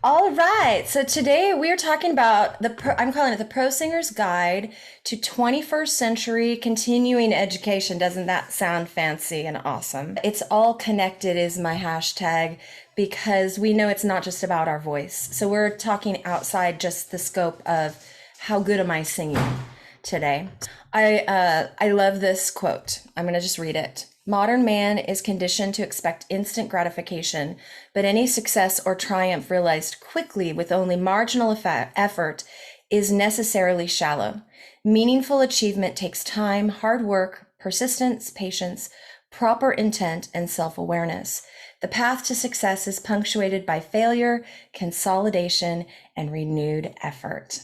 All right. So today we are talking about I'm calling it the Pro Singer's Guide to 21st Century Continuing Education. Doesn't that sound fancy and awesome? It's all connected is my hashtag because we know it's not just about our voice. So we're talking outside just the scope of how good am I singing today. I love this quote. I'm going to just read it. Modern man is conditioned to expect instant gratification, but any success or triumph realized quickly with only marginal effort is necessarily shallow. Meaningful achievement takes time, hard work, persistence, patience, proper intent, and self-awareness. The path to success is punctuated by failure, consolidation, and renewed effort.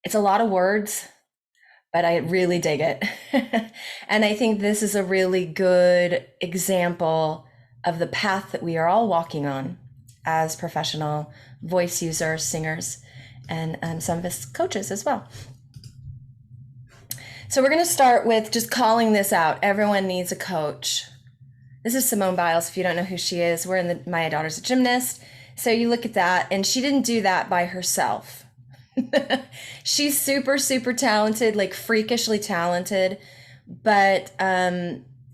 It's a lot of words, but I really dig it. And I think this is a really good example of the path that we are all walking on as professional voice users, singers, and some of us coaches as well. So we're going to start with just calling this out. Everyone needs a coach. This is Simone Biles. If you don't know who she is, my daughter's a gymnast. So you look at that, and she didn't do that by herself. She's super, super talented, like freakishly talented, but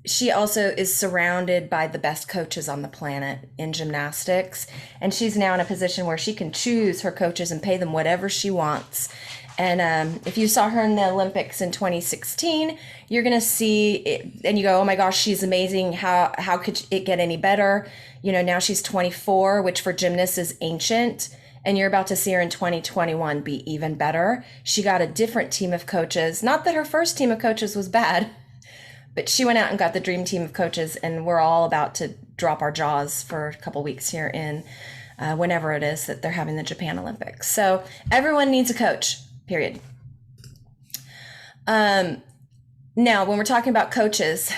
she also is surrounded by the best coaches on the planet in gymnastics. And she's now in a position where she can choose her coaches and pay them whatever she wants. And if you saw her in the Olympics in 2016, you're going to see it, and you go, oh my gosh, she's amazing. How could it get any better? You know, now she's 24, which for gymnasts is ancient. And you're about to see her in 2021 be even better. She got a different team of coaches. Not that her first team of coaches was bad, but she went out and got the dream team of coaches, and we're all about to drop our jaws for a couple weeks here in whenever it is that they're having the Japan Olympics. So everyone needs a coach, period. Now, when we're talking about coaches,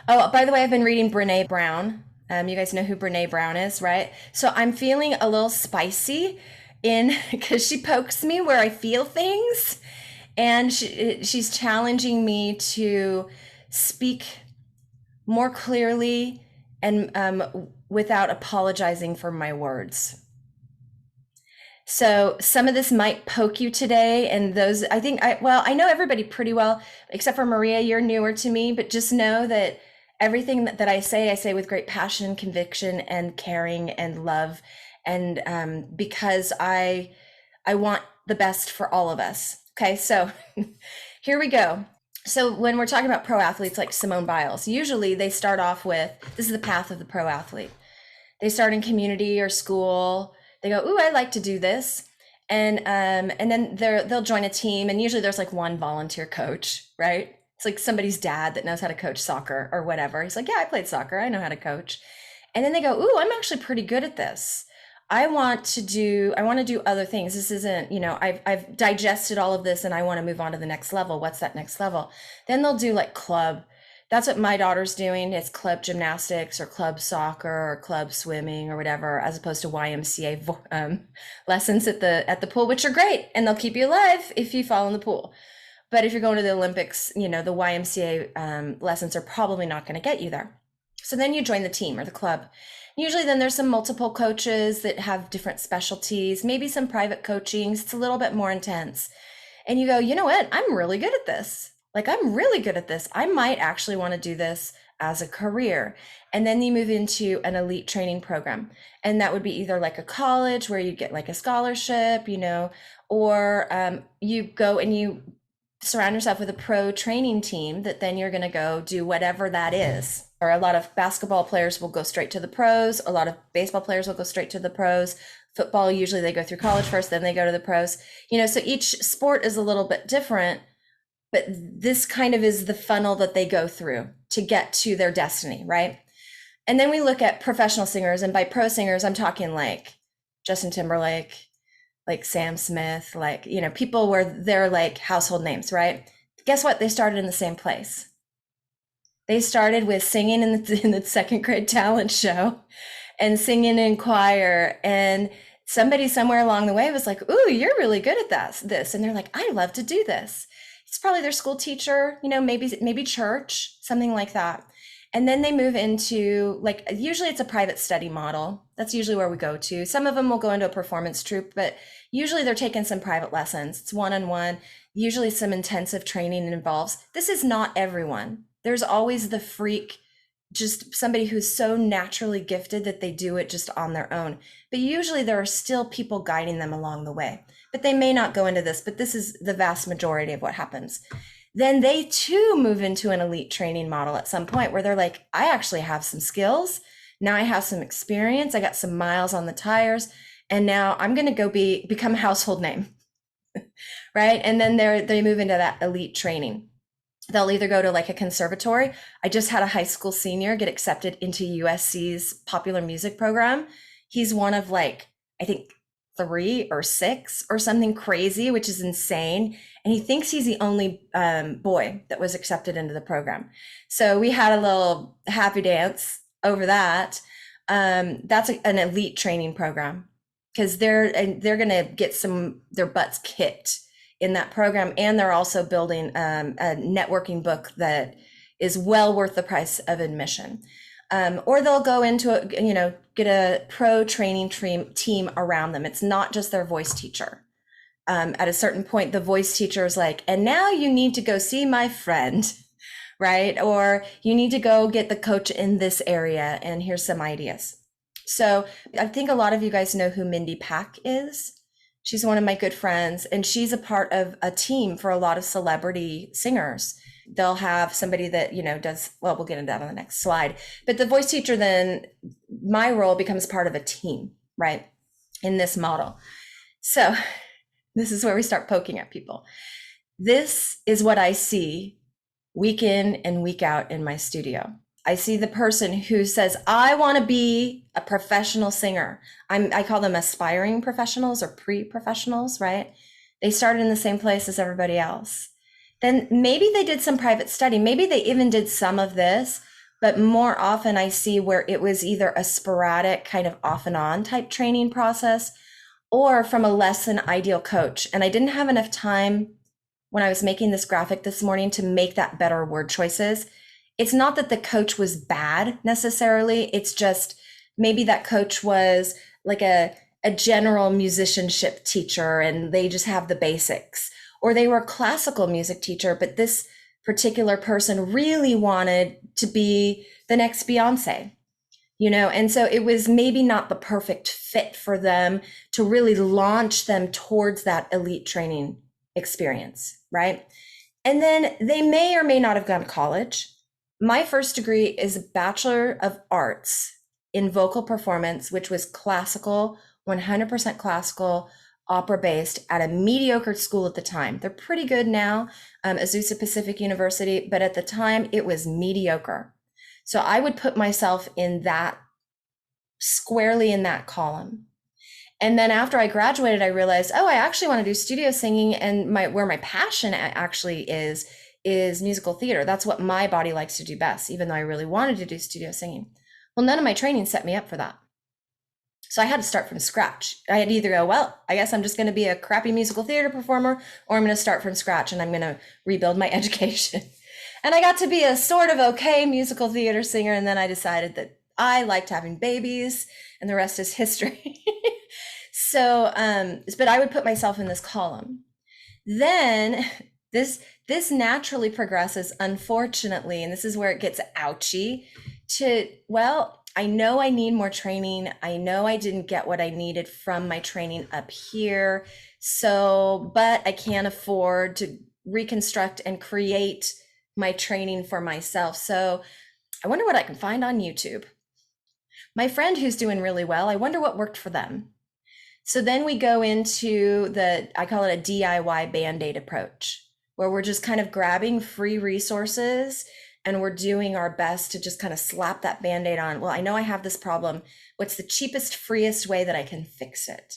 oh, by the way, I've been reading Brene Brown. You guys know who Brene Brown is, right? So I'm feeling a little spicy because she pokes me where I feel things, and she's challenging me to speak more clearly and without apologizing for my words. So some of this might poke you today, and I know everybody pretty well, except for Maria. You're newer to me, but just know that everything that I say with great passion and conviction and caring and love, and because I want the best for all of us. Okay, so here we go. So when we're talking about pro athletes like Simone Biles, usually they start off with, this is the path of the pro athlete. They start in community or school. They go, ooh, I like to do this. And then they'll join a team, and usually there's like one volunteer coach, right? It's like somebody's dad that knows how to coach soccer or whatever. He's like, yeah, I played soccer. I know how to coach. And then they go, ooh, I'm actually pretty good at this. I want to do other things. This isn't, I've digested all of this and I want to move on to the next level. What's that next level? Then they'll do like club. That's what my daughter's doing. It's club gymnastics or club soccer or club swimming or whatever, as opposed to YMCA lessons at the pool, which are great. And they'll keep you alive if you fall in the pool. But if you're going to the Olympics, the YMCA lessons are probably not going to get you there. So then you join the team or the club. Usually then there's some multiple coaches that have different specialties, maybe some private coaching. It's a little bit more intense. And you go, you know what? I'm really good at this. Like, I'm really good at this. I might actually want to do this as a career. And then you move into an elite training program. And that would be either like a college where you get like a scholarship, or you go and you surround yourself with a pro training team that then you're going to go do whatever that is. Or a lot of basketball players will go straight to the pros. A lot of baseball players will go straight to the pros. Football, usually they go through college first, then they go to the pros. So each sport is a little bit different, but this kind of is the funnel that they go through to get to their destiny, right? And then we look at professional singers, and by pro singers, I'm talking like Justin Timberlake, like Sam Smith, like, people where they're like household names, right? Guess what? They started in the same place. They started with singing in the second grade talent show and singing in choir. And somebody somewhere along the way was like, ooh, you're really good at this. And they're like, I love to do this. It's probably their school teacher, maybe church, something like that. And then they move into, like, usually it's a private study model. That's usually where we go to. Some of them will go into a performance troupe, but usually they're taking some private lessons. It's one-on-one, usually some intensive training involves. This is not everyone. There's always the freak, just somebody who's so naturally gifted that they do it just on their own. But usually there are still people guiding them along the way. But they may not go into this, but this is the vast majority of what happens. Then they too move into an elite training model at some point where they're like, I actually have some skills. Now I have some experience. I got some miles on the tires. And now I'm going to go become a household name. Right. And then they move into that elite training. They'll either go to like a conservatory. I just had a high school senior get accepted into USC's popular music program. He's one of, like, I think 3 or 6 or something crazy, which is insane. And he thinks he's the only boy that was accepted into the program. So we had a little happy dance over that. That's an elite training program, because they're going to get their butts kicked in that program. And they're also building a networking book that is well worth the price of admission. Or they'll go into get a pro training team around them. It's not just their voice teacher. At a certain point, the voice teacher is like, and now you need to go see my friend, right? Or you need to go get the coach in this area, and here's some ideas. So I think a lot of you guys know who Mindy Pack is. She's one of my good friends, and she's a part of a team for a lot of celebrity singers. They'll have somebody that, does, well, we'll get into that on the next slide. But the voice teacher, then my role becomes part of a team, right? In this model. So this is where we start poking at people. This is what I see week in and week out in my studio. I see the person who says, I want to be a professional singer. I call them aspiring professionals or pre-professionals, right? They started in the same place as everybody else. Then maybe they did some private study. Maybe they even did some of this, but more often I see where it was either a sporadic kind of off and on type training process, or from a less than ideal coach. And I didn't have enough time when I was making this graphic this morning to make that better word choices. It's not that the coach was bad necessarily. It's just maybe that coach was like a general musicianship teacher and they just have the basics. Or they were a classical music teacher, but this particular person really wanted to be the next Beyonce, and so it was maybe not the perfect fit for them to really launch them towards that elite training experience, right? And then they may or may not have gone to college. My first degree is a Bachelor of Arts in vocal performance, which was classical, 100% classical, opera-based at a mediocre school at the time. They're pretty good now, Azusa Pacific University, but at the time it was mediocre. So I would put myself in that, squarely in that column. And then after I graduated, I realized, I actually want to do studio singing, and where my passion actually is musical theater. That's what my body likes to do best, even though I really wanted to do studio singing. Well, none of my training set me up for that. So I had to start from scratch. I had to either go, well, I guess I'm just going to be a crappy musical theater performer, or I'm going to start from scratch and I'm going to rebuild my education. And I got to be a sort of okay musical theater singer. And then I decided that I liked having babies, and the rest is history. So, but I would put myself in this column. Then this naturally progresses, unfortunately, and this is where it gets ouchy, to, well, I know I need more training. I know I didn't get what I needed from my training up here. So, but I can't afford to reconstruct and create my training for myself. So I wonder what I can find on YouTube. My friend who's doing really well, I wonder what worked for them. So then we go into I call it a DIY Band-Aid approach, where we're just kind of grabbing free resources and we're doing our best to just kind of slap that Band-Aid on. Well, I know I have this problem. What's the cheapest, freest way that I can fix it?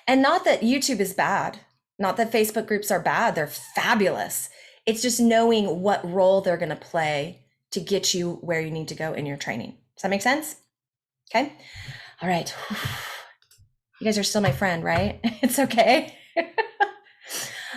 And not that YouTube is bad, not that Facebook groups are bad. They're fabulous. It's just knowing what role they're going to play to get you where you need to go in your training. Does that make sense? Okay. All right. You guys are still my friend, right? It's okay.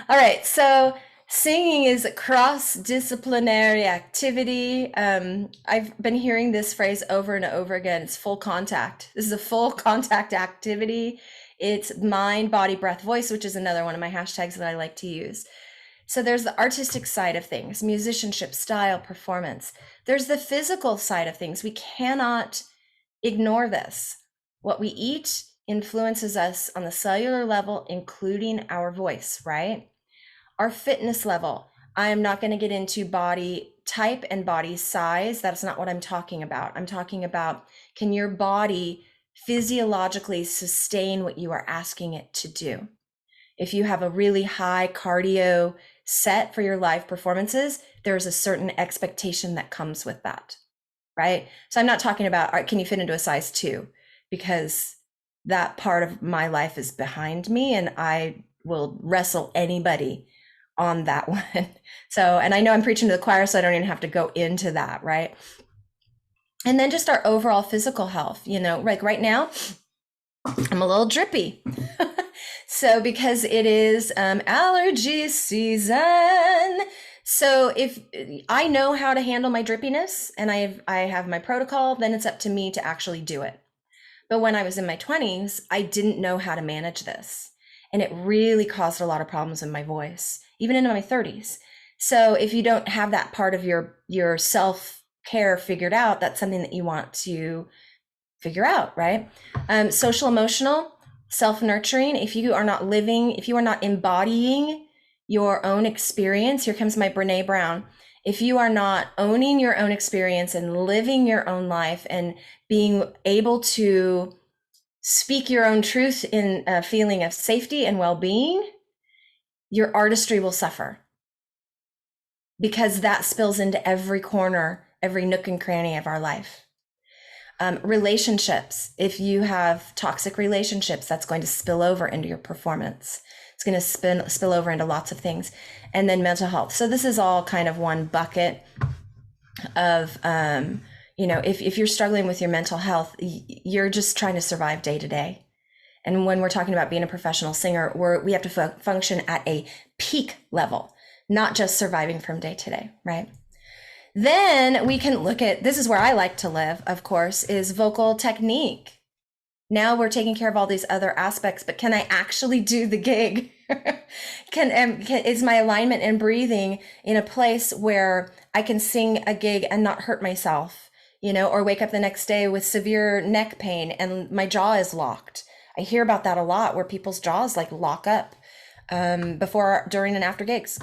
All right. So Singing is a cross-disciplinary activity. I've been hearing this phrase over and over again. It's full contact. This is a full contact activity. It's mind, body, breath, voice, which is another one of my hashtags that I like to use. So there's the artistic side of things, musicianship, style, performance. There's the physical side of things. We cannot ignore this. What we eat influences us on the cellular level, including our voice, right? Our fitness level. I am not going to get into body type and body size. That's not what I'm talking about. I'm talking about, can your body physiologically sustain what you are asking it to do? If you have a really high cardio set for your live performances, there's a certain expectation that comes with that, right? So I'm not talking about, all right, can you fit into a size 2? Because that part of my life is behind me and I will wrestle anybody on that one. So, and I know I'm preaching to the choir, so I don't even have to go into that, right? And then just our overall physical health, like right now, I'm a little drippy. So because it is allergy season. So if I know how to handle my drippiness and I have my protocol, then it's up to me to actually do it. But when I was in my 20s, I didn't know how to manage this. And it really caused a lot of problems in my voice, even into my 30s. So if you don't have that part of your self-care figured out, that's something that you want to figure out, right? Social emotional, self-nurturing. If you are not embodying your own experience, here comes my Brene Brown. If you are not owning your own experience and living your own life and being able to speak your own truth in a feeling of safety and well-being, your artistry will suffer, because that spills into every corner, every nook and cranny of our life. Relationships. If you have toxic relationships, that's going to spill over into your performance. It's going to spill over into lots of things. And then mental health. So this is all kind of one bucket of, if you're struggling with your mental health, you're just trying to survive day to day. And when we're talking about being a professional singer, we have to function at a peak level, not just surviving from day to day, right? Then we can look at, this is where I like to live, of course, is vocal technique. Now we're taking care of all these other aspects, but can I actually do the gig? Is my alignment and breathing in a place where I can sing a gig and not hurt myself, or wake up the next day with severe neck pain and my jaw is locked. I hear about that a lot, where people's jaws like lock up before, during, and after gigs.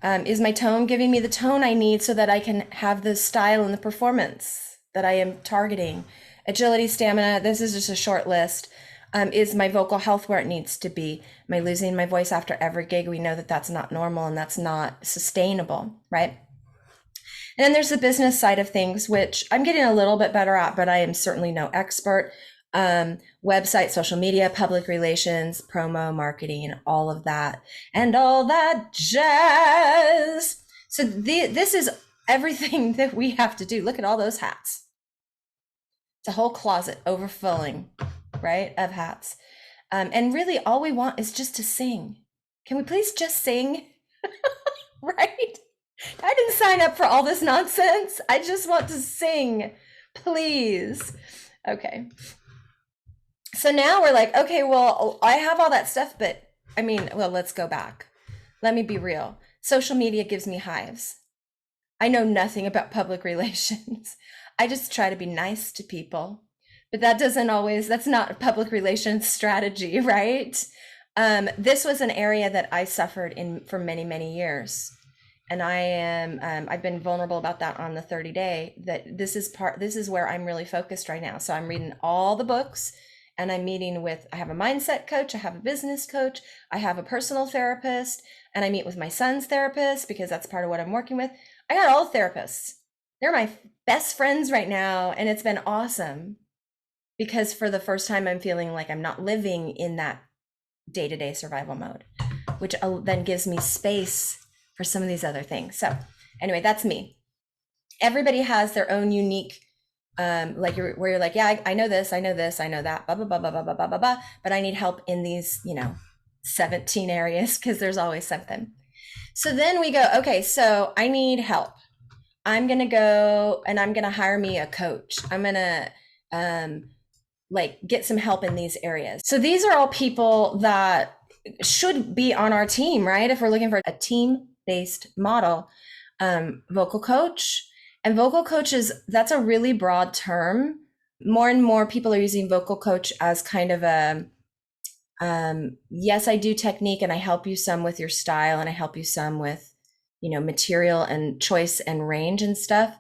Is my tone giving me the tone I need so that I can have the style and the performance that I am targeting? Agility, stamina, this is just a short list. Is my vocal health where it needs to be? Am I losing my voice after every gig? We know that that's not normal and that's not sustainable, right? And then there's the business side of things, which I'm getting a little bit better at, but I am certainly no expert. Website, social media, public relations, promo, marketing, all of that, and all that jazz. So this is everything that we have to do. Look at all those hats. It's a whole closet overflowing, right, of hats. And really all we want is just to sing. Can we please just sing? Right? I didn't sign up for all this nonsense. I just want to sing, please. Okay. So now we're like, okay, well, I have all that stuff, but let's go back. Let me be real. Social media gives me hives. I know nothing about public relations. I just try to be nice to people, but that's not a public relations strategy, right? This was an area that I suffered in for many, many years. And I've been vulnerable about that on the 30-day, that this is where I'm really focused right now. So I'm reading all the books. And I'm meeting with, I have a mindset coach, I have a business coach, I have a personal therapist, and I meet with my son's therapist because that's part of what I'm working with. I got all therapists. They're my best friends right now. And it's been awesome because for the first time, I'm feeling like I'm not living in that day-to-day survival mode, which then gives me space for some of these other things. So anyway, that's me. Everybody has their own unique where you're like, yeah, I know this, I know that, blah, blah, blah, blah, blah, blah, blah, blah, but I need help in these, 17 areas because there's always something. So then we go, okay, so I need help. I'm going to go and I'm going to hire me a coach. I'm going to um, like get some help in these areas. So these are all people that should be on our team, right? If we're looking for a team based model, vocal coach and vocal coaches, that's a really broad term. More and more people are using vocal coach as kind of a, yes, I do technique and I help you some with your style and I help you some with, material and choice and range and stuff.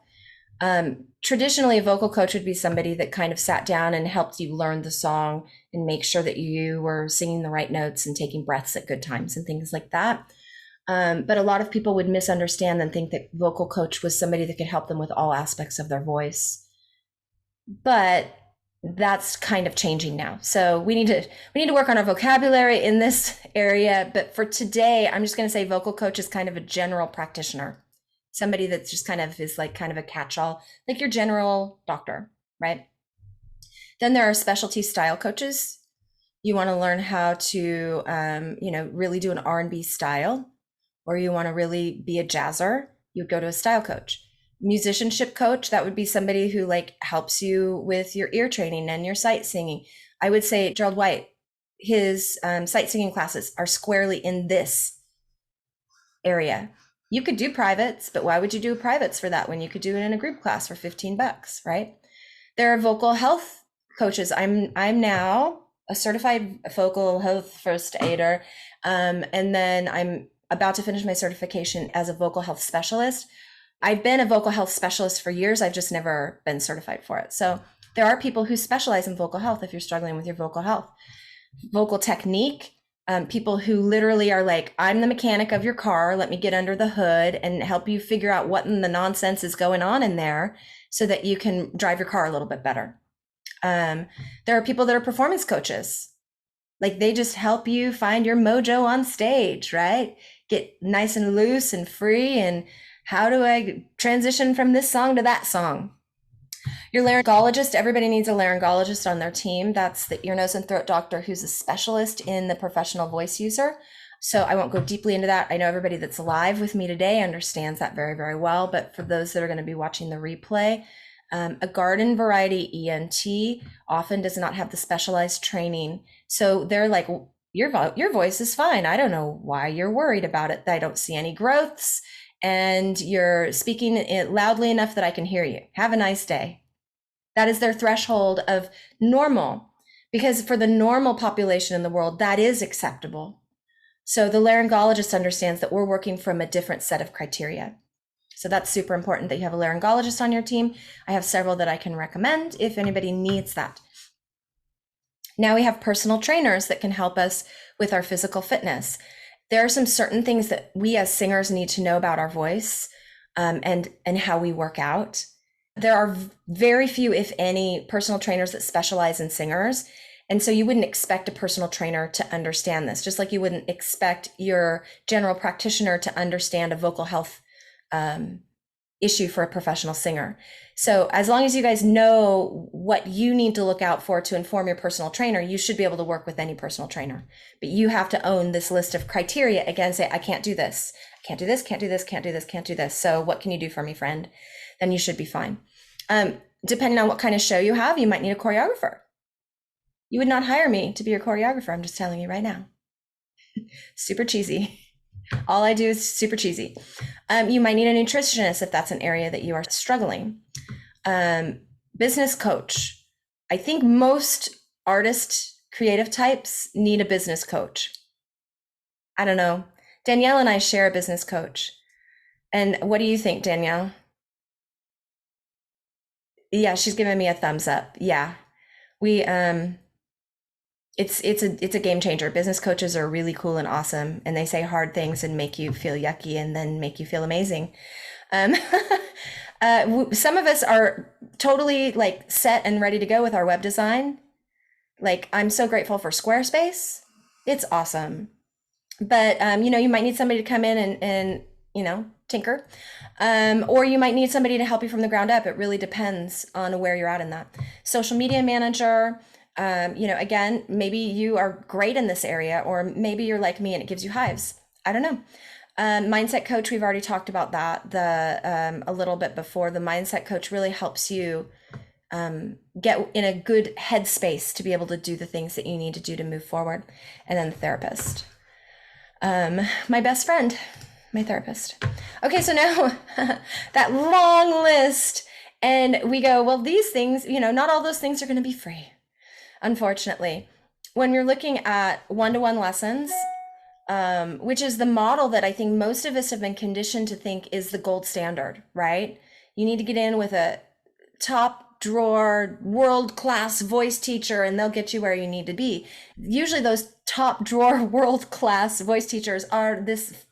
Traditionally, a vocal coach would be somebody that kind of sat down and helped you learn the song and make sure that you were singing the right notes and taking breaths at good times and things like that. But a lot of people would misunderstand and think that vocal coach was somebody that could help them with all aspects of their voice. But that's kind of changing now. So we need to work on our vocabulary in this area. But for today, I'm just going to say vocal coach is kind of a general practitioner, somebody that's just kind of is like kind of a catch-all, like your general doctor, right? Then there are specialty style coaches. You want to learn how to, really do an R&B style, or you want to really be a jazzer, you go to a style coach. Musicianship coach, that would be somebody who like helps you with your ear training and your sight singing. I would say Gerald White, his sight singing classes are squarely in this area. You could do privates, but why would you do privates for that when you could do it in a group class for $15, right? There are vocal health coaches. I'm now a certified vocal health first aider, and then I'm about to finish my certification as a vocal health specialist. I've been a vocal health specialist for years. I've just never been certified for it. So there are people who specialize in vocal health if you're struggling with your vocal health. Vocal technique, people who literally are like, I'm the mechanic of your car. Let me get under the hood and help you figure out what in the nonsense is going on in there so that you can drive your car a little bit better. There are people that are performance coaches. Like they just help you find your mojo on stage, right? Get nice and loose and free. And how do I transition from this song to that song? Your laryngologist, everybody needs a laryngologist on their team. That's the ear, nose, and throat doctor who's a specialist in the professional voice user. So I won't go deeply into that. I know everybody that's live with me today understands that very, very well. But for those that are going to be watching the replay, a garden variety ENT often does not have the specialized training. So they're like, your voice is fine. I don't know why you're worried about it. I don't see any growths and you're speaking it loudly enough that I can hear you. Have a nice day. That is their threshold of normal, because for the normal population in the world, that is acceptable. So the laryngologist understands that we're working from a different set of criteria. So that's super important that you have a laryngologist on your team. I have several that I can recommend if anybody needs that. Now we have personal trainers that can help us with our physical fitness. There are some certain things that we as singers need to know about our voice and how we work out. There are very few, if any, personal trainers that specialize in singers. And so you wouldn't expect a personal trainer to understand this, just like you wouldn't expect your general practitioner to understand a vocal health issue for a professional singer. So as long as you guys know what you need to look out for to inform your personal trainer, you should be able to work with any personal trainer. But you have to own this list of criteria. Again, say, I can't do this, can't do this, can't do this, can't do this, can't do this. So what can you do for me, friend? Then you should be fine. Depending on what kind of show you have, you might need a choreographer. You would not hire me to be your choreographer. I'm just telling you right now. Super cheesy. All I do is super cheesy. You might need a nutritionist if that's an area that you are struggling. Business coach. I think most artist creative types need a business coach. I don't know. Danielle and I share a business coach. And what do you think, Danielle? Yeah, she's giving me a thumbs up. Yeah. We it's a game changer. Business coaches are really cool and awesome, and they say hard things and make you feel yucky and then make you feel amazing. Some of us are totally like set and ready to go with our web design. Like I'm so grateful for Squarespace. It's awesome. But you might need somebody to come in and tinker. Or you might need somebody to help you from the ground up. It really depends on where you're at in that. Social media manager. Again, maybe you are great in this area, or maybe you're like me and it gives you hives. I don't know. Mindset coach, we've already talked about that a little bit before. The mindset coach really helps you get in a good headspace to be able to do the things that you need to do to move forward. And then the therapist, my best friend, my therapist. Okay, so now that long list, and we go, well, these things, not all those things are going to be free, unfortunately. When you're looking at one-to-one lessons, which is the model that I think most of us have been conditioned to think is the gold standard, right? You need to get in with a top drawer, world-class voice teacher, and they'll get you where you need to be. Usually those top drawer, world-class voice teachers are this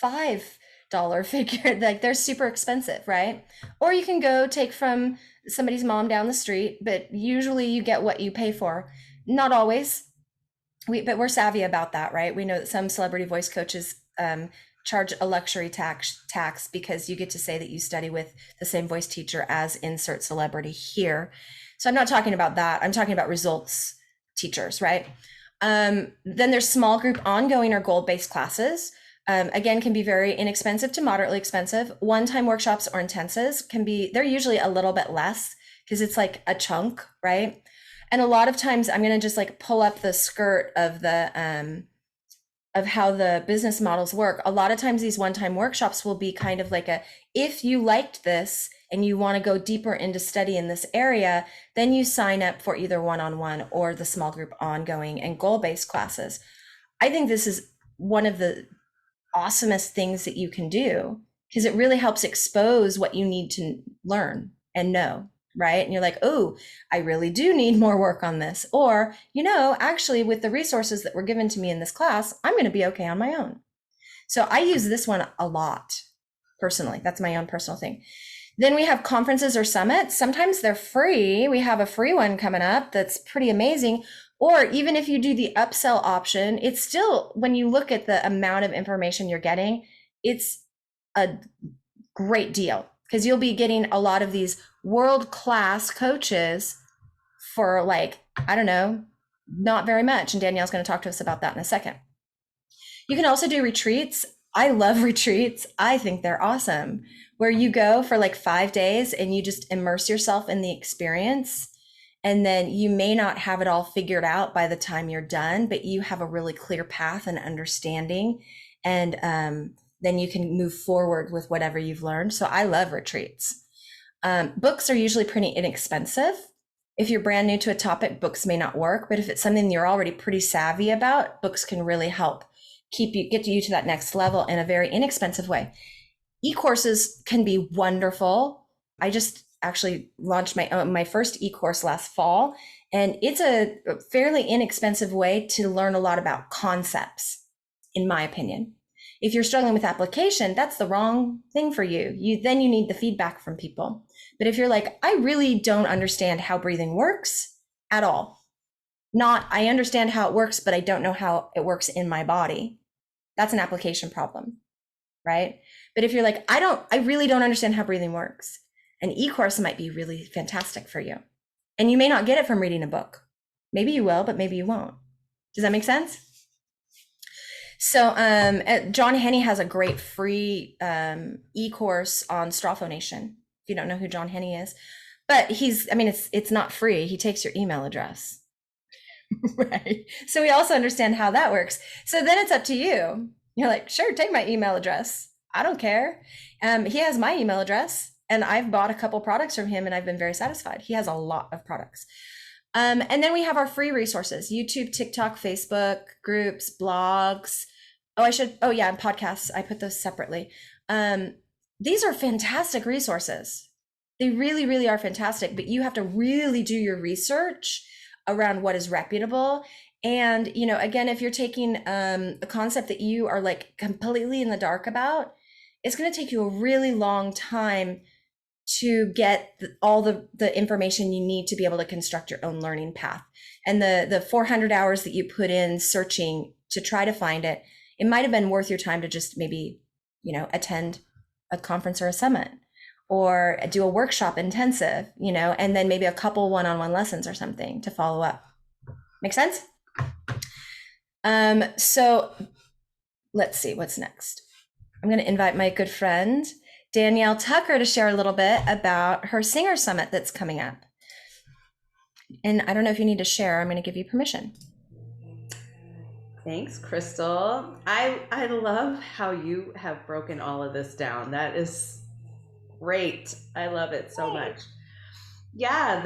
$5 figure, like they're super expensive, right? Or you can go take from somebody's mom down the street, but usually you get what you pay for. Not always. But we're savvy about that, right? We know that some celebrity voice coaches charge a luxury tax because you get to say that you study with the same voice teacher as insert celebrity here. So I'm not talking about that. I'm talking about results teachers, right? Then there's small group ongoing or goal-based classes. Again, can be very inexpensive to moderately expensive. One-time workshops or intensives they're usually a little bit less because it's like a chunk, right? And a lot of times I'm going to just like pull up the skirt of of how the business models work. A lot of times these one-time workshops will be kind of like if you liked this and you want to go deeper into study in this area, then you sign up for either one-on-one or the small group ongoing and goal-based classes. I think this is one of the awesomest things that you can do because it really helps expose what you need to learn and know. Right. And you're like, oh, I really do need more work on this. Or, actually, with the resources that were given to me in this class, I'm going to be okay on my own. So I use this one a lot personally. That's my own personal thing. Then we have conferences or summits. Sometimes they're free. We have a free one coming up that's pretty amazing. Or even if you do the upsell option, it's still, when you look at the amount of information you're getting, it's a great deal because you'll be getting a lot of these world-class coaches for like, I don't know, not very much. And Danielle's going to talk to us about that in a second. You can also do retreats. I love retreats. I think they're awesome, where you go for like 5 days and you just immerse yourself in the experience. And then you may not have it all figured out by the time you're done, but you have a really clear path and understanding. And then you can move forward with whatever you've learned. So I love retreats. Books are usually pretty inexpensive. If you're brand new to a topic, books may not work, but if it's something you're already pretty savvy about, books can really help get you to that next level in a very inexpensive way. E-courses can be wonderful. I just actually launched my first e-course last fall, and it's a fairly inexpensive way to learn a lot about concepts, in my opinion. If you're struggling with application, that's the wrong thing for you. Then you need the feedback from people. But if you're like, I really don't understand how breathing works at all. I understand how it works, but I don't know how it works in my body. That's an application problem, right? But if you're like, I really don't understand how breathing works, an e-course might be really fantastic for you. And you may not get it from reading a book. Maybe you will, but maybe you won't. Does that make sense? So John Henney has a great free e-course on Strawphonation. If you don't know who John Henney is, but it's not free. He takes your email address, right? So we also understand how that works. So then it's up to you. You're like, sure, take my email address. I don't care. He has my email address, and I've bought a couple products from him, and I've been very satisfied. He has a lot of products. And then we have our free resources: YouTube, TikTok, Facebook, groups, blogs. And podcasts. I put those separately. These are fantastic resources. They really, really are fantastic, but you have to really do your research around what is reputable. And, again, if you're taking a concept that you are like completely in the dark about, it's going to take you a really long time to get all the information you need to be able to construct your own learning path. And the 400 hours that you put in searching to try to find it, it might have been worth your time to just maybe, attend a conference or a summit, or do a workshop intensive, and then maybe a couple one-on-one lessons or something to follow up. Make sense? So let's see what's next. I'm going to invite my good friend, Danielle Tucker, to share a little bit about her Singer Summit that's coming up. And I don't know if you need to share. I'm going to give you permission. Thanks, Crystal. I love how you have broken all of this down. That is great. I love it so much. Yeah,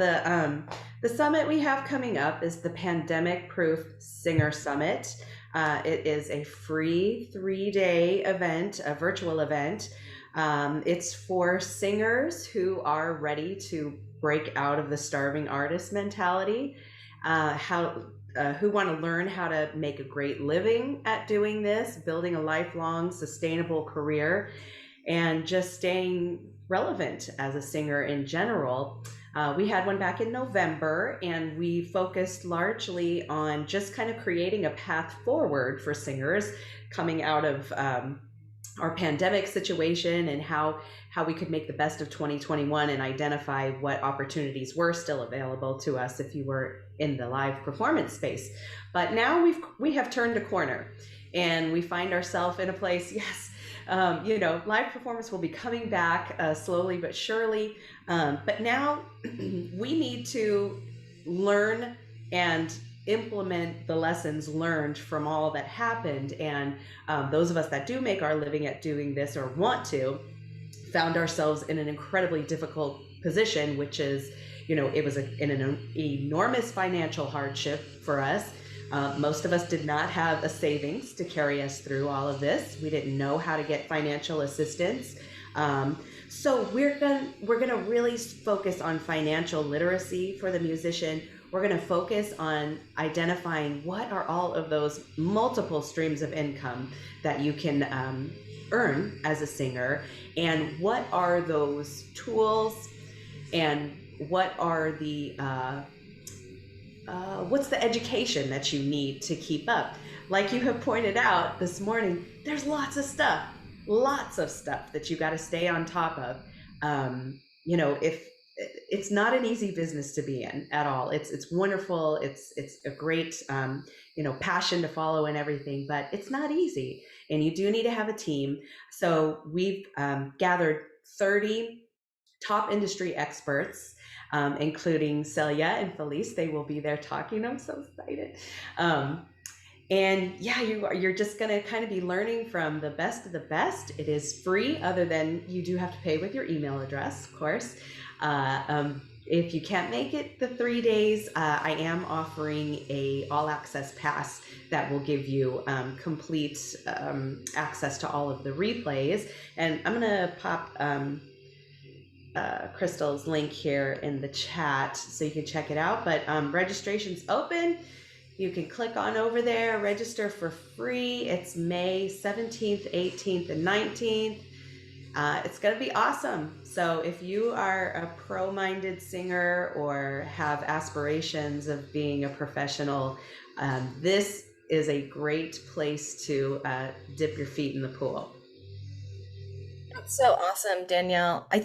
the summit we have coming up is the Pandemic Proof Singer Summit. It is a free 3-day event, a virtual event. It's for singers who are ready to break out of the starving artist mentality, how who want to learn how to make a great living at doing this, building a lifelong sustainable career, and just staying relevant as a singer in general. We had one back in November, and we focused largely on just kind of creating a path forward for singers coming out of our pandemic situation, and how we could make the best of 2021 and identify what opportunities were still available to us if you were in the live performance space. But now we have turned a corner, and we find ourselves in a place, yes, live performance will be coming back slowly but surely. But now we need to learn and implement the lessons learned from all that happened. And those of us that do make our living at doing this, or want to, found ourselves in an incredibly difficult position, which is, it was in an enormous financial hardship for us. Most of us did not have a savings to carry us through all of this. We didn't know how to get financial assistance. So we're gonna really focus on financial literacy for the musician. We're gonna focus on identifying what are all of those multiple streams of income that you can earn as a singer, and what are those tools, and what are the what's the education that you need to keep up. Like you have pointed out this morning, there's lots of stuff that you got to stay on top of. If it's not an easy business to be in at all, it's wonderful. It's a great passion to follow and everything, but it's not easy, and you do need to have a team. So we've gathered 30 top industry experts, including Celia and Felice. They will be there talking. I'm so excited. And yeah, you're just going to kind of be learning from the best of the best. It is free, other than you do have to pay with your email address, of course. If you can't make it the 3 days, I am offering a all access pass that will give you complete access to all of the replays. And I'm going to pop Crystal's link here in the chat so you can check it out. But registration's open. You can click on over there, register for free. It's May 17th, 18th, and 19th. It's going to be awesome. So if you are a pro-minded singer or have aspirations of being a professional, this is a great place to dip your feet in the pool. That's so awesome, Danielle. I'm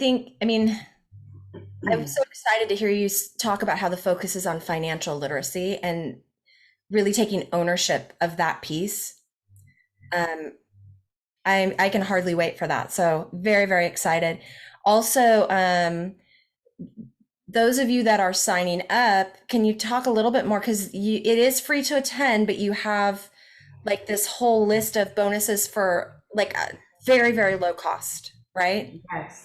so excited to hear you talk about how the focus is on financial literacy and really taking ownership of that piece. I can hardly wait for that. So very, very excited. Also, those of you that are signing up, can you talk a little bit more? Because it is free to attend, but you have like this whole list of bonuses for like a very, very low cost, right?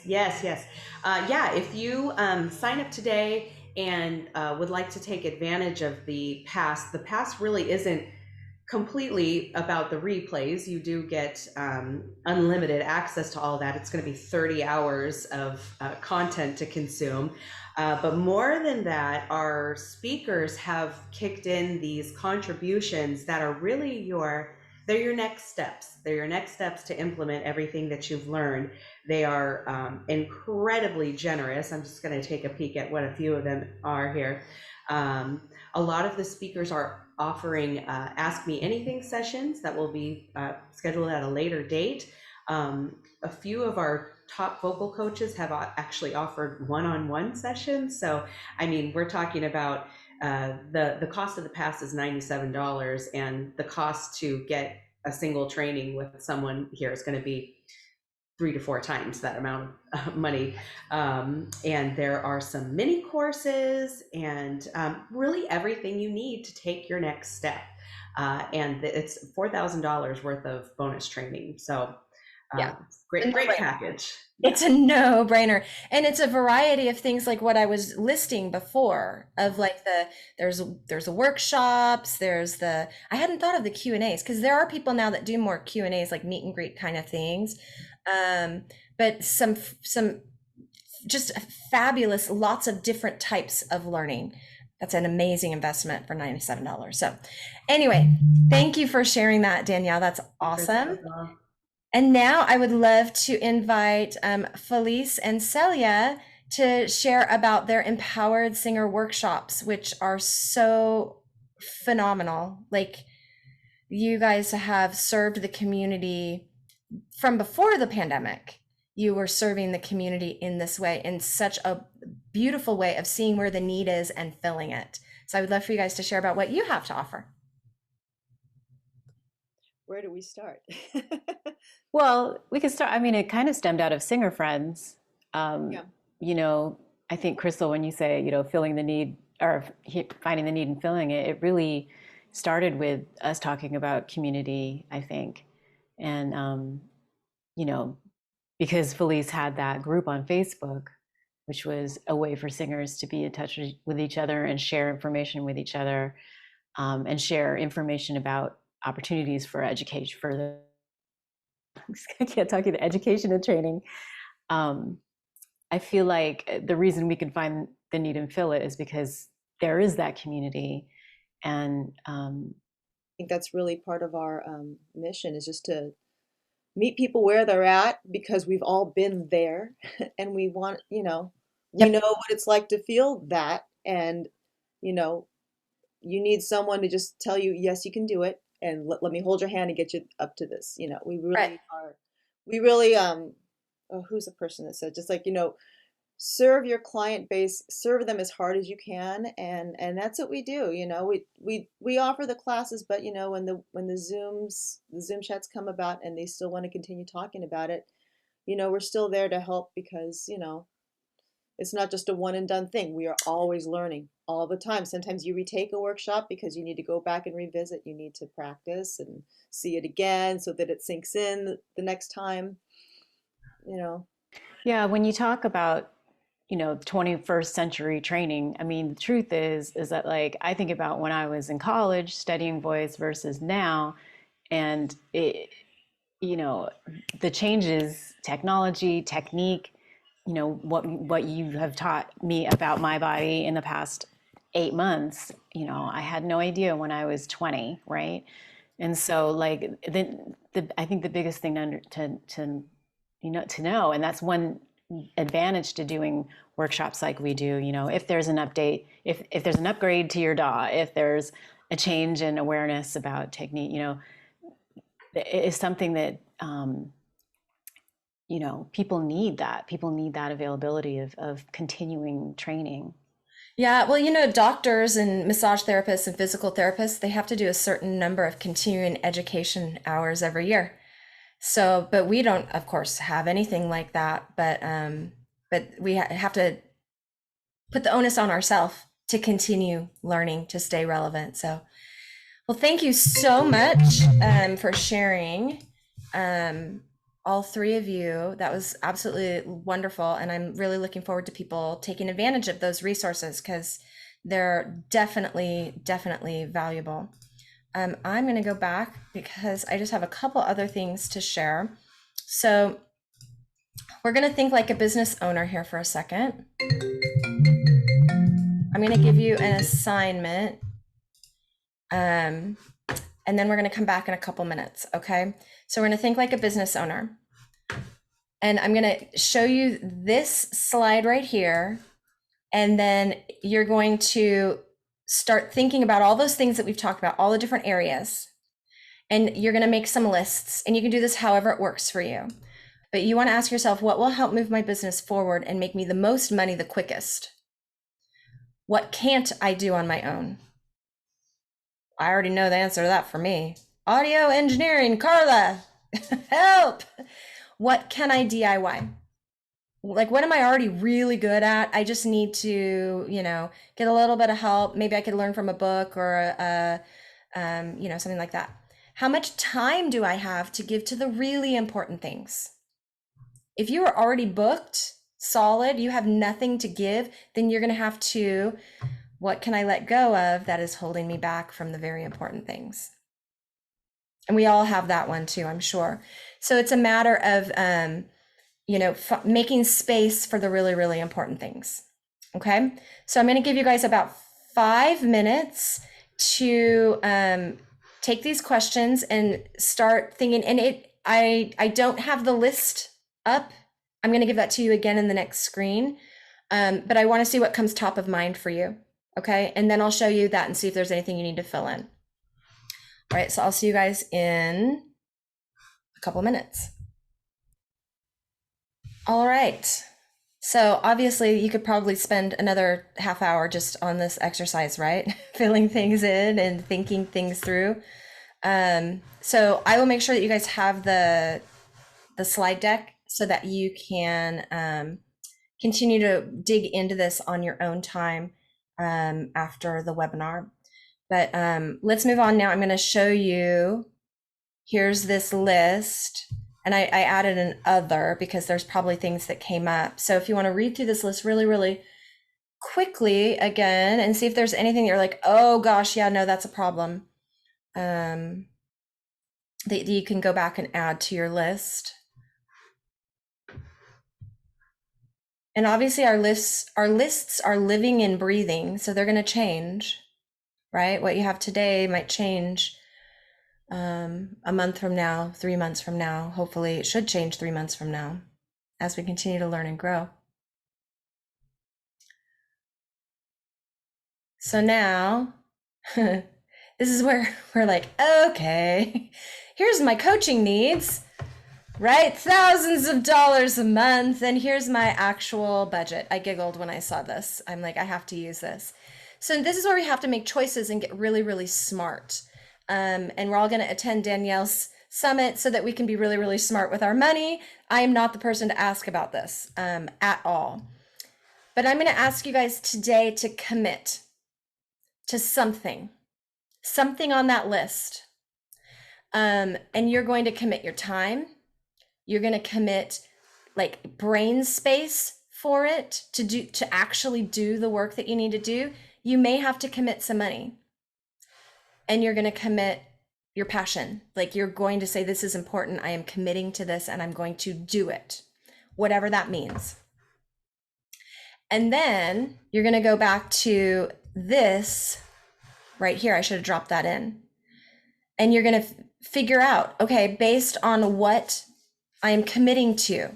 Yes. Yeah, if you sign up today and would like to take advantage of the pass really isn't completely about the replays. You do get unlimited access to all that. It's going to be 30 hours of content to consume. But more than that, our speakers have kicked in these contributions that are really they're your next steps. They're your next steps to implement everything that you've learned. They are incredibly generous. I'm just going to take a peek at what a few of them are here. A lot of the speakers are offering Ask Me Anything sessions that will be scheduled at a later date. A few of our top vocal coaches have actually offered one-on-one sessions. So, I mean, we're talking about the cost of the pass is $97, and the cost to get a single training with someone here is going to be 3 to 4 times that amount of money. And there are some mini courses and really everything you need to take your next step. And it's $4,000 worth of bonus training. So Yeah. great package. It's a no-brainer. And it's a variety of things like what I was listing before of like there's the workshops, I hadn't thought of the Q&As because there are people now that do more Q&As like meet and greet kind of things. But some just fabulous, lots of different types of learning. That's an amazing investment for $97. So anyway, thank you for sharing that, Danielle. That's awesome. And now I would love to invite Felice and Celia to share about their Empowered Singer workshops, which are so phenomenal. Like you guys have served the community from before the pandemic. You were serving the community in this way, in such a beautiful way of seeing where the need is and filling it. So I would love for you guys to share about what you have to offer. Where do we start? Well, we could start. I mean, it kind of stemmed out of Singer Friends. Yeah. You know, I think, Crystal, when you say, filling the need or finding the need and filling it, it really started with us talking about community, I think. And, because Felice had that group on Facebook, which was a way for singers to be in touch with each other and share information with each other, and share information about opportunities for education, for the I can't talk about education and training. I feel like the reason we can find the need and fill it is because there is that community. And I think that's really part of our mission, is just to meet people where they're at, because we've all been there and we want, we know what it's like to feel that. And, you need someone to just tell you, yes, you can do it. And let me hold your hand and get you up to this. We really Right. who's the person that said, just like, serve your client base, serve them as hard as you can. And that's what we do. We offer the classes, but when the Zoom chats come about and they still want to continue talking about it, we're still there to help, because, it's not just a one and done thing. We are always learning all the time. Sometimes you retake a workshop because you need to go back and revisit. You need to practice and see it again so that it sinks in the next time. yeah, when you talk about, 21st century training, I mean, the truth is that, like, I think about when I was in college studying voice versus now, and the changes, technology, technique, what you have taught me about my body in the past 8 months, I had no idea when I was 20, right? And so, like, I think the biggest thing to know, and that's one advantage to doing workshops like we do, if there's an update, if there's an upgrade to your DAW, if there's a change in awareness about technique, it is something that people need that availability of continuing training. Yeah, well, doctors and massage therapists and physical therapists, they have to do a certain number of continuing education hours every year. So, but we don't, of course, have anything like that. But we have to put the onus on ourselves to continue learning to stay relevant. So, well, thank you so much for sharing. All three of you. That was absolutely wonderful. And I'm really looking forward to people taking advantage of those resources, because they're definitely valuable. I'm going to go back because I just have a couple other things to share. So we're going to think like a business owner here for a second. I'm going to give you an assignment. And then we're going to come back in a couple minutes. Okay. So we're going to think like a business owner. And I'm going to show you this slide right here. And then you're going to start thinking about all those things that we've talked about, all the different areas. And you're going to make some lists, and you can do this however it works for you. But you want to ask yourself, what will help move my business forward and make me the most money the quickest? What can't I do on my own? I already know the answer to that for me. audio engineering, Carla, help. What can I DIY? Like, what am I already really good at? I just need to, get a little bit of help. Maybe I could learn from a book or something like that. How much time do I have to give to the really important things? If you are already booked, solid, you have nothing to give, then you're going to have to, what can I let go of that is holding me back from the very important things? And we all have that one too, I'm sure. So it's a matter of, making space for the really, really important things. Okay. So I'm going to give you guys about 5 minutes to take these questions and start thinking. And I don't have the list up. I'm going to give that to you again in the next screen. But I want to see what comes top of mind for you. Okay. And then I'll show you that and see if there's anything you need to fill in. All right. So I'll see you guys in a couple minutes. All right. So obviously you could probably spend another half hour just on this exercise, right? Filling things in and thinking things through. So I will make sure that you guys have the slide deck so that you can continue to dig into this on your own time after the webinar. But let's move on now. I'm going to show you, here's this list. And I added an other because there's probably things that came up. So if you want to read through this list really, really quickly again and see if there's anything that you're like, oh gosh, yeah, no, that's a problem. That you can go back and add to your list. And obviously our lists are living and breathing, so they're going to change, right? What you have today might change a month from now, 3 months from now. Hopefully it should change 3 months from now as we continue to learn and grow. So now this is where we're like, okay, here's my coaching needs, right? Thousands of dollars a month. And here's my actual budget. I giggled when I saw this. I'm like, I have to use this. So this is where we have to make choices and get really, really smart. And we're all going to attend Danielle's summit so that we can be really, really smart with our money. I am not the person to ask about this at all. But I'm going to ask you guys today to commit to something on that list. And you're going to commit your time. You're going to commit like brain space for it to actually do the work that you need to do. You may have to commit some money. And you're going to commit your passion. Like you're going to say, this is important. I am committing to this and I'm going to do it, whatever that means. And then you're going to go back to this right here. I should have dropped that in. And you're going to figure out, okay, based on what I am committing to,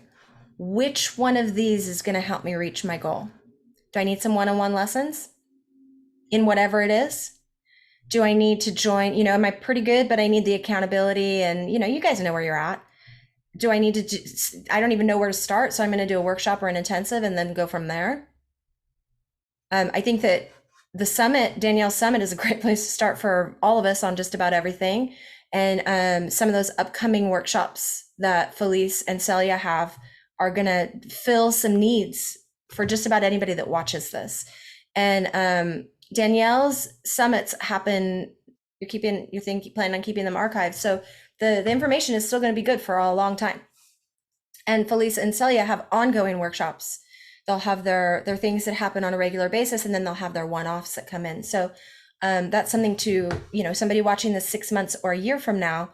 which one of these is going to help me reach my goal? Do I need some one-on-one lessons in whatever it is? Do I need to join, am I pretty good, but I need the accountability and, you guys know where you're at. Do I need to, I don't even know where to start. So I'm going to do a workshop or an intensive and then go from there. I think that the summit, Danielle's summit, is a great place to start for all of us on just about everything. And some of those upcoming workshops that Felice and Celia have are going to fill some needs for just about anybody that watches this. And Danielle's summits happen, you plan on keeping them archived. So the information is still going to be good for a long time. And Felice and Celia have ongoing workshops. They'll have their things that happen on a regular basis, and then they'll have their one-offs that come in. So that's something to, somebody watching this 6 months or a year from now,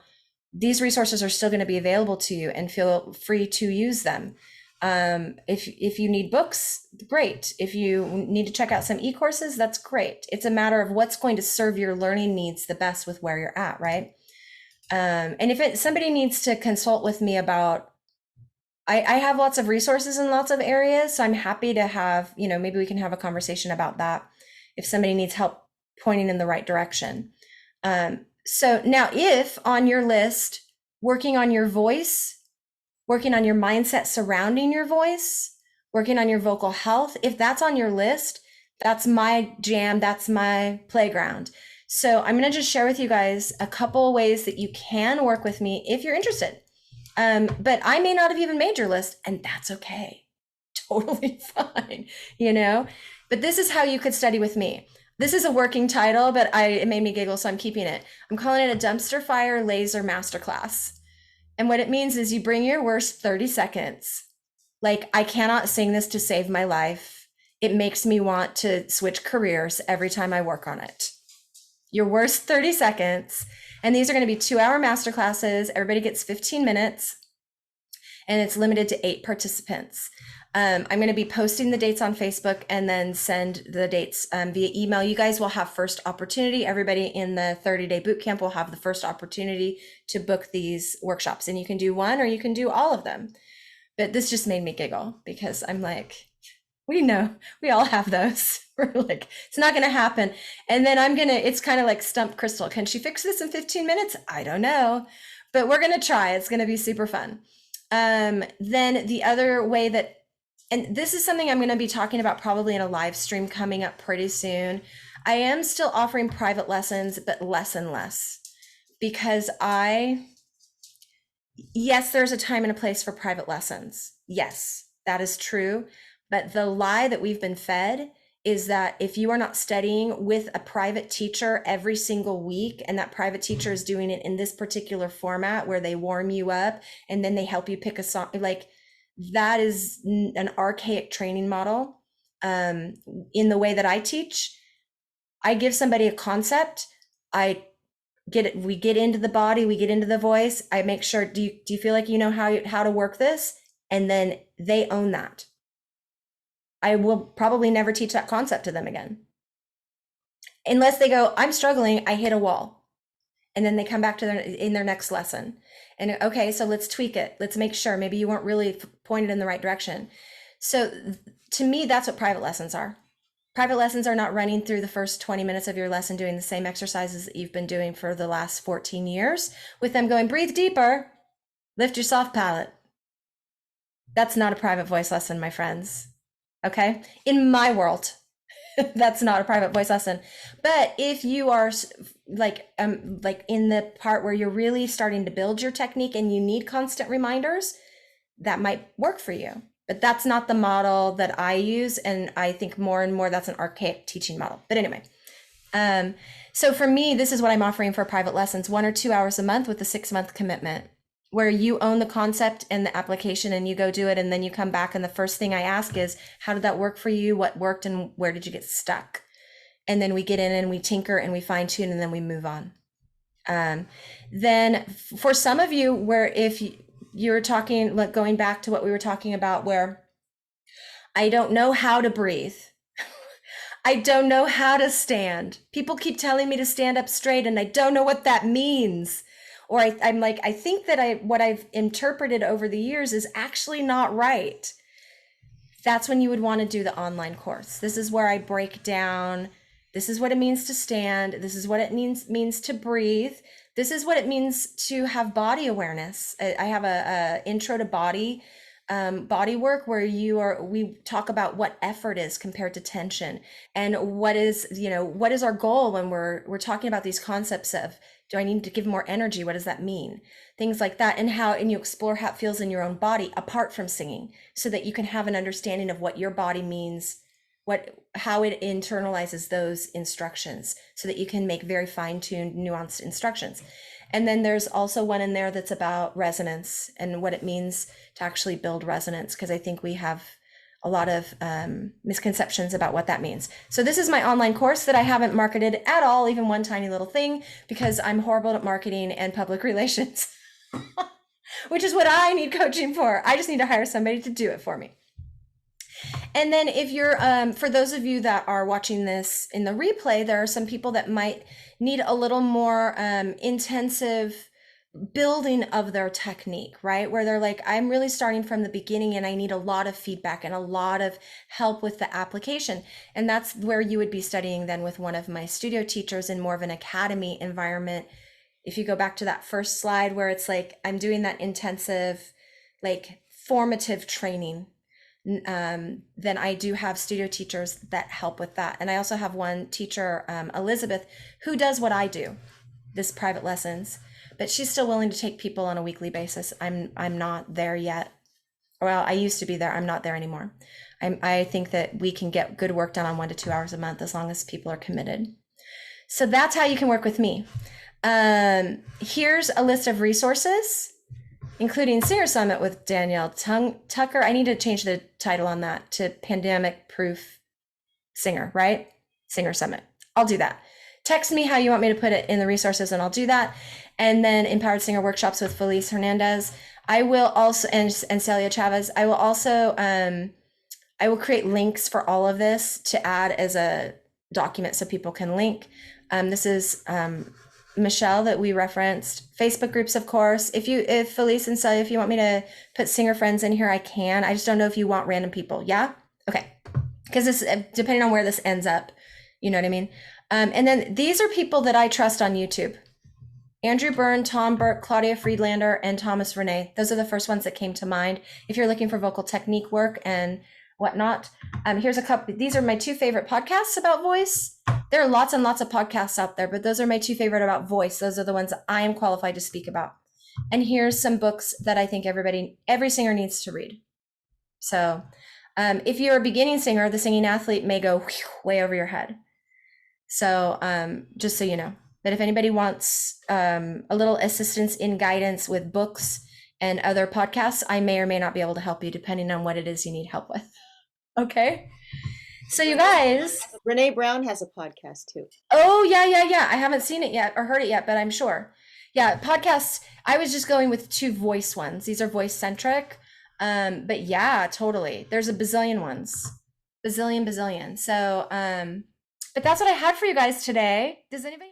these resources are still going to be available to you and feel free to use them. If you need books, great. If you need to check out some e-courses, that's great. It's a matter of what's going to serve your learning needs the best with where you're at, right? And if somebody needs to consult with me about, I have lots of resources in lots of areas, so I'm happy to have, maybe we can have a conversation about that if somebody needs help pointing in the right direction. So now if on your list, working on your voice, working on your mindset surrounding your voice, working on your vocal health, if that's on your list, that's my jam, that's my playground. So I'm going to just share with you guys a couple ways that you can work with me if you're interested. But I may not have even made your list, and that's okay. Totally fine, you know? But this is how you could study with me. This is a working title, but it made me giggle, so I'm keeping it. I'm calling it a dumpster fire laser masterclass. And what it means is you bring your worst 30 seconds. Like, I cannot sing this to save my life. It makes me want to switch careers every time I work on it. Your worst 30 seconds. And these are going to be 2-hour masterclasses. Everybody gets 15 minutes, and it's limited to 8 participants. I'm going to be posting the dates on Facebook and then send the dates via email. You guys will have first opportunity. Everybody in the 30-day boot camp will have the first opportunity to book these workshops, and you can do one or you can do all of them. But this just made me giggle because I'm like, we know, we all have those. We're like, it's not going to happen. And then it's kind of like Stump Crystal. Can she fix this in 15 minutes? I don't know, but we're going to try. It's going to be super fun. Then the other way that, and this is something I'm going to be talking about probably in a live stream coming up pretty soon. I am still offering private lessons, but less and less, because yes, there's a time and a place for private lessons. Yes, that is true. But the lie that we've been fed is that if you are not studying with a private teacher every single week, and that private teacher is doing it in this particular format where they warm you up and then they help you pick a song, like, that is an archaic training model. In the way that I teach, I give somebody a concept, we get into the body, we get into the voice. I make sure, do you feel like you know how to work this? And then they own that. I will probably never teach that concept to them again. Unless they go, I'm struggling, I hit a wall. And then they come back to their next lesson. And okay, so let's tweak it. Let's make sure maybe you weren't really pointed in the right direction. So to me, that's what private lessons are. Private lessons are not running through the first 20 minutes of your lesson doing the same exercises that you've been doing for the last 14 years with them going, breathe deeper, lift your soft palate. That's not a private voice lesson, my friends. Okay? In my world, that's not a private voice lesson. But if you are like in the part where you're really starting to build your technique and you need constant reminders, that might work for you. But that's not the model that I use. And I think more and more that's an archaic teaching model. But anyway, so for me, this is what I'm offering for private lessons, 1 or 2 hours a month with a 6-month commitment, where you own the concept and the application and you go do it. And then you come back. And the first thing I ask is, how did that work for you? What worked and where did you get stuck? And then we get in and we tinker and we fine tune and then we move on. Then for some of you, where if you're talking, like going back to what we were talking about, where I don't know how to breathe. I don't know how to stand. People keep telling me to stand up straight and I don't know what that means. Or I'm like, I think that what I've interpreted over the years is actually not right. That's when you would want to do the online course. This is where I break down, this is what it means to stand. This is what it means to breathe. This is what it means to have body awareness. I have a intro to body work where we talk about what effort is compared to tension, and what is our goal when we're talking about these concepts of, do I need to give more energy? What does that mean? Things like that, and you explore how it feels in your own body apart from singing, so that you can have an understanding of what your body means, how it internalizes those instructions, so that you can make very fine-tuned, nuanced instructions. And then there's also one in there that's about resonance and what it means to actually build resonance, because I think we have a lot of misconceptions about what that means. So this is my online course that I haven't marketed at all, even one tiny little thing, because I'm horrible at marketing and public relations, which is what I need coaching for. I just need to hire somebody to do it for me. And then if you're, for those of you that are watching this in the replay, there are some people that might need a little more intensive building of their technique, right? Where they're like, I'm really starting from the beginning and I need a lot of feedback and a lot of help with the application. And that's where you would be studying then with one of my studio teachers in more of an academy environment. If you go back to that first slide where it's like, I'm doing that intensive, like formative training. then I do have studio teachers that help with that. And I also have one teacher, Elizabeth, who does what I do, this private lessons, but she's still willing to take people on a weekly basis. I'm not there yet. Well, I used to be there. I'm not there anymore. I think that we can get good work done on 1 to 2 hours a month as long as people are committed. So that's how you can work with me. Here's a list of resources, including Singer Summit with Danielle Tucker. I need to change the title on that to Pandemic Proof Singer, right? Singer Summit. I'll do that. Text me how you want me to put it in the resources and I'll do that. And then Empowered Singer Workshops with Felice Hernandez. I will also, and Celia Chavez, I will also, I will create links for all of this to add as a document so people can link. This is Michelle that we referenced. Facebook groups, of course. If Felice and Celia, if you want me to put singer friends in here, I can. I just don't know if you want random people. Yeah? Okay. Because this, depending on where this ends up, you know what I mean? And then these are people that I trust on YouTube. Andrew Byrne, Tom Burke, Claudia Friedlander, and Thomas Renee. Those are the first ones that came to mind. If you're looking for vocal technique work and whatnot, here's a couple. These are my 2 favorite podcasts about voice. There are lots and lots of podcasts out there, but those are my 2 favorite about voice. Those are the ones I am qualified to speak about. And here's some books that I think every singer needs to read. So if you're a beginning singer, The Singing Athlete may go way over your head. So just so you know. But if anybody wants a little assistance in guidance with books and other podcasts, I may or may not be able to help you depending on what it is you need help with. Okay. So you guys. Brene Brown has a podcast too. Oh, yeah. I haven't seen it yet or heard it yet, but I'm sure. Yeah, podcasts. I was just going with 2 voice ones. These are voice centric. But yeah, totally. There's a bazillion ones. Bazillion. So, but that's what I had for you guys today. Does anybody